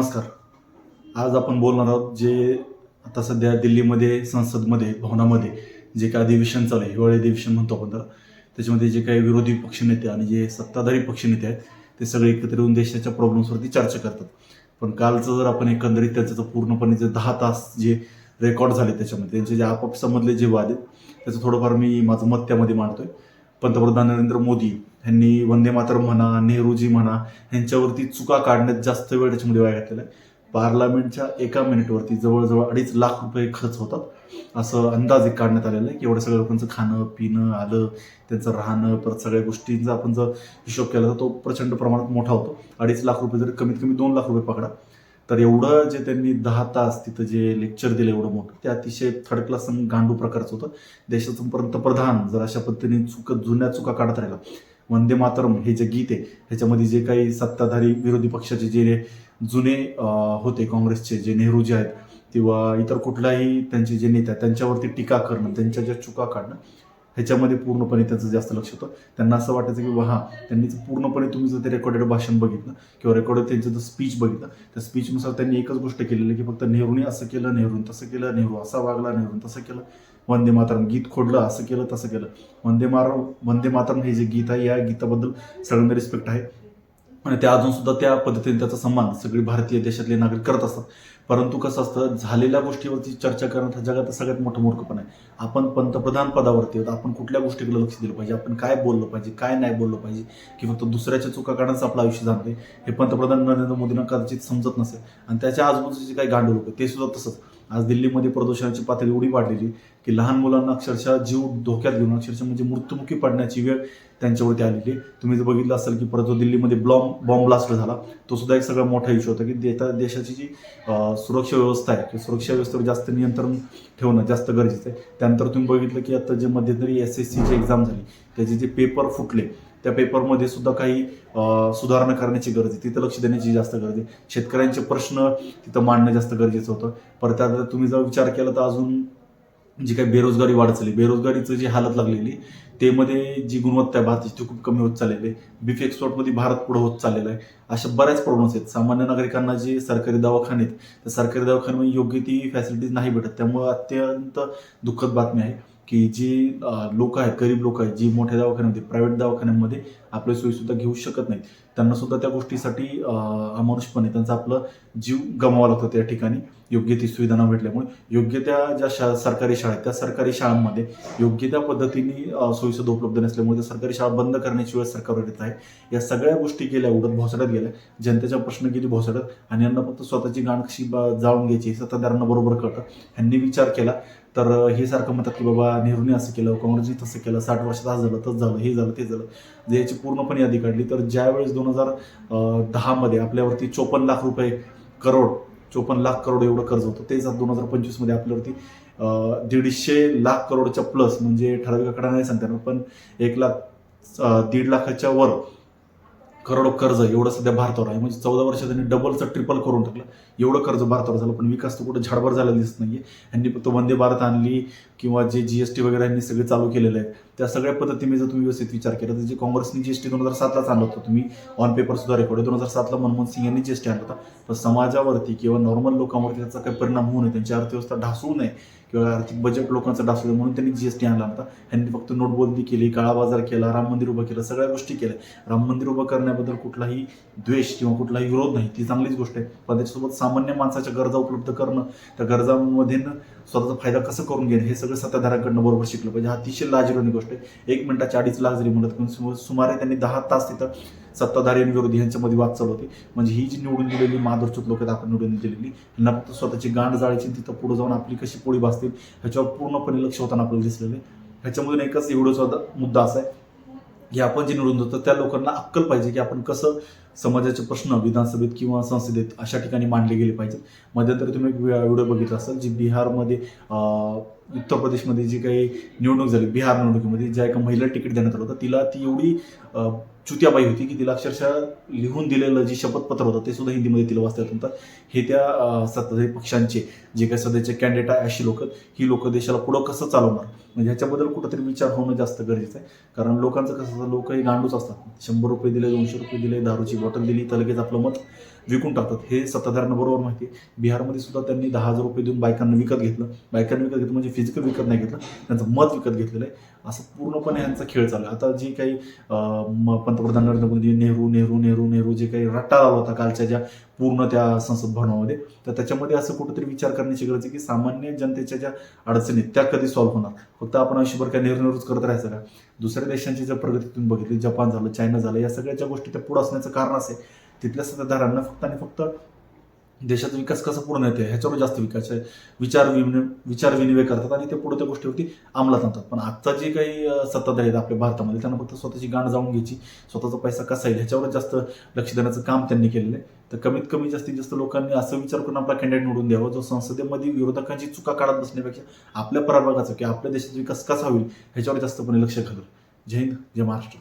नमस्कार. आज आपण बोलणार आहोत जे आता सध्या दिल्लीमध्ये संसदमध्ये भवनामध्ये जे काही अधिवेशन चालू आहे, हिवाळी अधिवेशन म्हणतो आपण त्याला. त्याच्यामध्ये जे काही विरोधी पक्षनेते आणि जे सत्ताधारी पक्षनेते आहेत ते सगळे एकत्र येऊन देशाच्या प्रॉब्लेम्सवरती चर्चा करतात. पण कालचं जर आपण एकंदरीत त्याचं तर पूर्णपणे जे 10 तास जे रेकॉर्ड झाले त्याच्यामध्ये त्यांचे जे आपापसामधले जे वाद आहेत त्याचं थोडंफार मी माझं मत त्यामध्ये मांडतोय. पंतप्रधान नरेंद्र मोदी यांनी वंदे मातरम म्हणा, नेहरूजी म्हणा यांच्यावरती चुका काढण्यात जास्त वेळ त्याच्यामध्ये वाया घातलेला आहे. पार्लमेंटच्या एका मिनिटवरती जवळजवळ 2.5 लाख रुपये खर्च होतात असं अंदाज एक काढण्यात आलेला आहे की एवढ्या सगळ्या लोकांचं खाणं पिणं आलं, त्यांचं राहणं, परत सगळ्या गोष्टींचा आपण जर हिशोब केला तर तो प्रचंड प्रमाणात मोठा होतो. 2.5 लाख रुपये जर कमीत कमी 2 लाख रुपये पकडा तर एवढं जे त्यांनी 10 तास तिथं जे लेक्चर दिलं एवढं मोठं ते अतिशय थर्ड क्लास गांडू प्रकारचं होतं. देशाचं पंतप्रधान जर अशा पद्धतीने जुन्या चुका काढत राहिला, वंदे मातरम हे जे गीत आहे ह्याच्यामध्ये जे काही सत्ताधारी विरोधी पक्षाचे जे जुने होते काँग्रेसचे जे नेहरूजी आहेत किंवा इतर कुठलाही त्यांचे जे नेते आहेत त्यांच्यावरती टीका करणं, त्यांच्या ज्या चुका काढणं ह्याच्यामध्ये पूर्णपणे त्यांचं जास्त लक्ष होतं. त्यांना असं वाटायचं की त्यांनी पूर्णपणे तुम्ही जर ते रेकॉर्डेड भाषण बघितलं किंवा रेकॉर्डेड त्यांचं जर स्पीच बघितलं त्या स्पीचनुसार त्यांनी एकच गोष्ट केलेली की फक्त नेहरूने असं केलं, नेहरूने तसं केलं, नेहरू असा वागला, नेहरूने तसं केलं, वंदे मातरम गीत खोडलं, असं केलं तसं केलं. वंदे मातरम हे जे गीत आहे या गीताबद्दल सगळ्यांना रिस्पेक्ट आहे आणि त्या अजून सुद्धा त्या पद्धतीने त्याचा सन्मान सगळे भारतीय देशातले नागरिक करत असतात. परंतु कसं असतं, झालेल्या गोष्टीवरती चर्चा करणं हा जगात सगळ्यात मोठं मूर्खपणा आहे. आपण पंतप्रधान पदावरती आहोत, आपण कुठल्या गोष्टीकडे लक्ष दिलं पाहिजे, आपण काय बोललं पाहिजे, काय नाही बोललं पाहिजे, की फक्त दुसऱ्याच्या चुका काढण्याचं आपलं आयुष्य जाणते हे पंतप्रधान नरेंद्र मोदींना कदाचित समजत नसेल. आणि त्याच्या आजूबाजूचे काही गांडू लोक ते सुद्धा तसंच. आज दिल्लीमध्ये प्रदूषणाची पातळी एवढी वाढलेली की लहान मुलांना अक्षरशः जीव धोक्यात घेऊन अक्षरशः म्हणजे मृत्युमुखी पडण्याची वेळ त्यांच्यावरती आलेली. तुम्ही जर बघितलं असेल की परत जो दिल्लीमध्ये बॉम्ब ब्लास्ट झाला तो सुद्धा एक सगळा मोठा इश्यू होता की देशाची जी सुरक्षा व्यवस्था आहे किंवा सुरक्षा व्यवस्थेवर जास्त नियंत्रण ठेवणं जास्त गरजेचं आहे. त्यानंतर तुम्ही बघितलं की आता जे मध्यंतरी SSCची एक्झाम झाली त्याचे जे पेपर फुटले त्या पेपरमध्ये सुद्धा काही सुधारणा करण्याची गरज आहे, तिथं लक्ष देण्याची जास्त गरज आहे. शेतकऱ्यांचे प्रश्न तिथं मांडणं जास्त गरजेचं होतं. परत त्यात तुम्ही जर विचार केला तर अजून जी काही बेरोजगारी वाढत चालली, बेरोजगारीचं जी हालत लागलेली ते मध्ये जी गुणवत्ता आहे भारताची ती खूप कमी होत चाललेली आहे. बीफ एक्सपोर्टमध्ये भारत पुढे होत चाललेला आहे. अशा बऱ्याच प्रॉब्लेम्स आहेत. सामान्य नागरिकांना जे सरकारी दवाखाने आहेत त्या सरकारी दवाखान्यामध्ये योग्य ती फॅसिलिटीज नाही भेटत. त्यामुळे अत्यंत दुःखद बातमी आहे की जी लोक आहेत, गरीब लोक आहेत, जी मोठ्या दवाखान्यामध्ये प्रायव्हेट दवाखान्यांमध्ये आपली सोयीसुद्धा घेऊ शकत नाहीत, त्यांना सुद्धा त्या गोष्टीसाठी अमानुषपणे त्यांचा आपलं जीव गमवावा लागतो त्या ठिकाणी योग्य ती सुविधा न भेटल्यामुळे. योग्य त्या ज्या सरकारी शाळा आहेत त्या सरकारी शाळांमध्ये योग्य त्या पद्धतीने सोयीसुद्धा उपलब्ध नसल्यामुळे त्या सरकारी शाळा बंद करण्याची वेळ सरकारवर येत आहे. या सगळ्या गोष्टी गेल्या उडत भोसड्यात गेल्या, जनतेच्या प्रश्न गेली भोसड्यात आणि यांना फक्त स्वतःची गाण कशी जाळून घ्यायची सत्ताधाऱ्यांना बरोबर कळतं. ह्यांनी विचार केला तर हे सारखं म्हणतात की बाबा नेहरूने असं केलं, काँग्रेसने तसं केलं, 60 वर्षात असं झालं, तसं झालं, हे झालं, ते झालं. जर याची पूर्णपणे यादी काढली तर ज्यावेळेस 2010 मध्ये आपल्यावरती 54 लाख रुपये 54 लाख करोड एवढं कर्ज होतं, तेच 2025 मध्ये आपल्यावरती 150 लाख करोडच्या प्लस, म्हणजे ठराविक आकडा नाही सांगता येणार पण 1.5 लाखाच्या वर करोड कर्ज एवढं सध्या भारतावर आहे. म्हणजे 14 वर्षात त्यांनी डबलचं ट्रिपल करून टाकलं. एवढं कर्ज भारतावर झालं पण विकास तर कुठं झाडभर झालेला दिसत नाहीये. यांनी फक्त वंदे भारत आणली किंवा जे GST वगैरे यांनी सगळे चालू केलेलं आहे त्या सगळ्या पद्धतीने जर तुम्ही व्यवस्थित विचार केला तर जे काँग्रेसने GST 2007लाच आणलं होतं, तुम्ही ऑन पेपर सुद्धा रेकॉर्ड 2007ला मनमोहन सिंग यांनी GST आणलं होता. पण समाजावरती किंवा नॉर्मल लोकांवरती त्याचा काही परिणाम होऊ नये, त्यांची अर्थव्यवस्था ढासळू नये किंवा आर्थिक बजेट लोकांचं ढासळू नये म्हणून त्यांनी GST आणला होता. यांनी फक्त नोटबंदी केली, काळा बाजार केला, राम मंदिर उभं केलं, सगळ्या गोष्टी केल्या. राम मंदिर उभं करण्याबद्दल कुठलाही द्वेष किंवा कुठलाही विरोध नाही, ती चांगलीच गोष्ट आहे. पण त्याच्यासोबत सामान्य माणसाच्या गरजा उपलब्ध करणं, त्या गरजांमध्ये स्वतःचा फायदा कसं करून घेणं हे सगळं सत्ताधाऱ्यांकडनं बरोबर शिकलं पाहिजे. हा अतिशय लाजिरवाणी गोष्ट आहे. 1 मिनिटाचे 2.5 लाख जरी म्हणत पण सुमारे त्यांनी 10 तास तिथं सत्ताधारी आणि विरोधी यांच्यामध्ये वाद चालू होते. म्हणजे ही जी निवडून दिलेली माधुरचूत लोक आहेत आपण निवडून दिलेली, यांना फक्त स्वतःची गांड जाळायची, तिथं पुढे जाऊन आपली कशी पोळी भासतील ह्याच्यावर पूर्णपणे लक्ष होताना आपल्याला दिसलेलं आहे. ह्याच्यामधून एकच एवढंच मुद्दा असा आहे की आपण जे निवडून देतो त्या लोकांना अक्कल पाहिजे की आपण कसं समाजाचे प्रश्न विधानसभेत किंवा संसदेत अशा ठिकाणी मांडले गेले पाहिजेत. मध्यंतरी तुम्ही एक व्हिडिओ बघितला असेल जी बिहारमध्ये उत्तर प्रदेशमध्ये जी काही निवडणूक झाली, बिहार निवडणुकीमध्ये ज्या एका महिलेला तिकीट देण्यात आलं होतं, तिला ती एवढी चुत्याबाई होती की तिला अक्षरशः लिहून दिलेलं जे शपथपत्र होतं ते सुद्धा हिंदीमध्ये तिला वाचता येत होतं. हे त्या सत्ताधारी पक्षांचे जे काही सध्याचे कॅन्डिडेट आहे अशी लोक, ही लोक देशाला पुढं कसं चालवणार म्हणजे ह्याच्याबद्दल कुठंतरी विचार होणं जास्त गरजेचं आहे. कारण लोकांचं कसं असतं, लोक हे गांडूच असतात. 100 रुपये दिले, 200 रुपये दिले, दारूची बॉटल दिली तर लगेच आपलं मत विकून टाकतात. हे सत्ताधाऱ्यांना बरोबर माहिती आहे. बिहारमध्ये सुद्धा त्यांनी 10,000 रुपये देऊन बायकांना विकत घेतलं. बायकांना विकत घेतलं म्हणजे फिजिकल विकत नाही घेतलं, त्यांचं मत विकत घेतलेलं आहे. असं पूर्णपणे ह्यांचा खेळ चालू आहे. आता जी काही पंतप्रधान नरेंद्र मोदी नेहरू जे काही रट्टा लावला होता कालच्या ज्या पूर्ण त्या संसद भवनामध्ये, तर त्याच्यामध्ये असं कुठेतरी विचार करण्याची गरज आहे की सामान्य जनतेच्या ज्या अडचणी त्या कधी सॉल्व्ह होणार. फक्त आपण आयुष्यभर काय नेहरूच करत राहायचं का? दुसऱ्या देशांची जर प्रगती तुम्ही बघितली, जपान झालं, चायना झालं, या सगळ्या ज्या गोष्टी त्या पुढे असण्याचं कारण असं आहे तिथल्या सत्ताधाऱ्यांना फक्त आणि फक्त देशाचा विकास कसा पूर्ण येते ह्याच्यावर जास्त विचार विनिमय करतात आणि ते पुढे त्या गोष्टीवरती अंमलात आणतात. पण आजचा जे काही सत्ताधारी आहेत आपल्या भारतामध्ये, त्यांना फक्त स्वतःची गांड जाऊन घ्यायची, स्वतःचा पैसा कसा येईल ह्याच्यावर जास्त लक्ष देण्याचं काम त्यांनी केलेलं आहे. तर कमीत कमी जास्तीत जास्त लोकांनी असं विचार करून आपला कॅन्डिडेट निवडून द्यावा जो संसदेमध्ये विरोधकांची चुका काढत बसण्यापेक्षा आपल्या प्रभागाचा किंवा आपल्या देशाचा विकास कसा होईल ह्याच्यावर जास्तपणे लक्ष घालेल. जय हिंद, जय महाराष्ट्र.